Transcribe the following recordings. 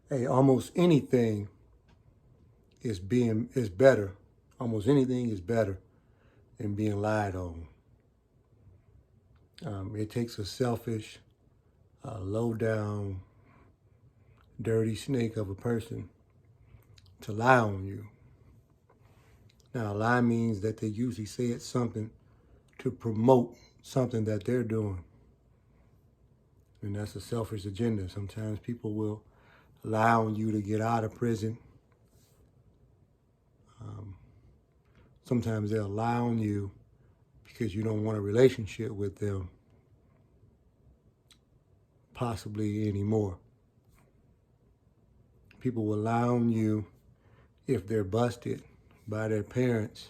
Hey, almost anything is better. Almost anything is better than being lied on. It takes a selfish, low down, dirty snake of a person to lie on you. Now, a lie means that they usually said something to promote something that they're doing. And that's a selfish agenda. Sometimes people will lie on you to get out of prison. Sometimes they'll lie on you because you don't want a relationship with them, possibly anymore. People will lie on you if they're busted by their parents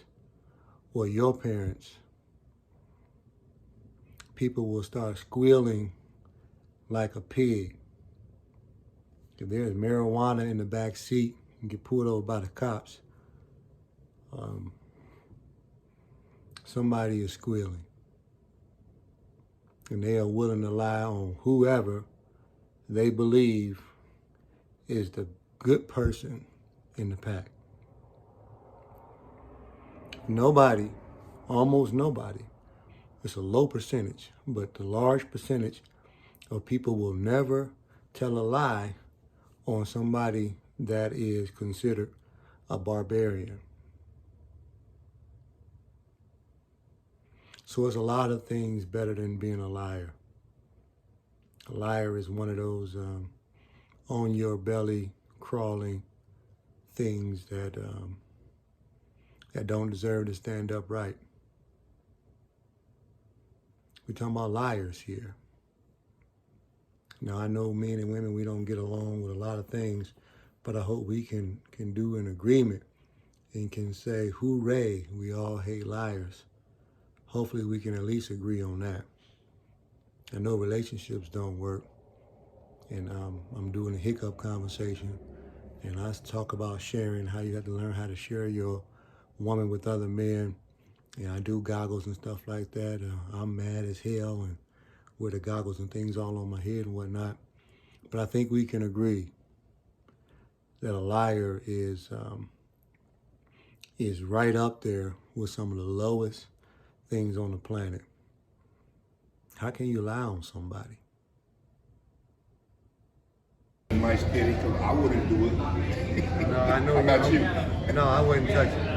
or your parents. People will start squealing like a pig. If there's marijuana in the back seat and get pulled over by the cops, somebody is squealing. And they are willing to lie on whoever they believe is the good person in the pack. Nobody, almost nobody, it's a low percentage, but the large percentage of people will never tell a lie on somebody that is considered a barbarian. So it's a lot of things better than being a liar. A liar is one of those on your belly crawling things that don't deserve to stand upright. We're talking about liars here. Now, I know men and women, we don't get along with a lot of things, but I hope we can do an agreement and can say, hooray, we all hate liars. Hopefully we can at least agree on that. I know relationships don't work, and I'm doing a Hiccup conversation, and I talk about sharing, how you have to learn how to share your woman with other men, and I do goggles and stuff like that. I'm mad as hell and with the goggles and things all on my head and whatnot, but I think we can agree that a liar is right up there with some of the lowest things on the planet. How can you lie on somebody? My steady, I wouldn't do it. No, I know. How about you? No, I wouldn't touch it.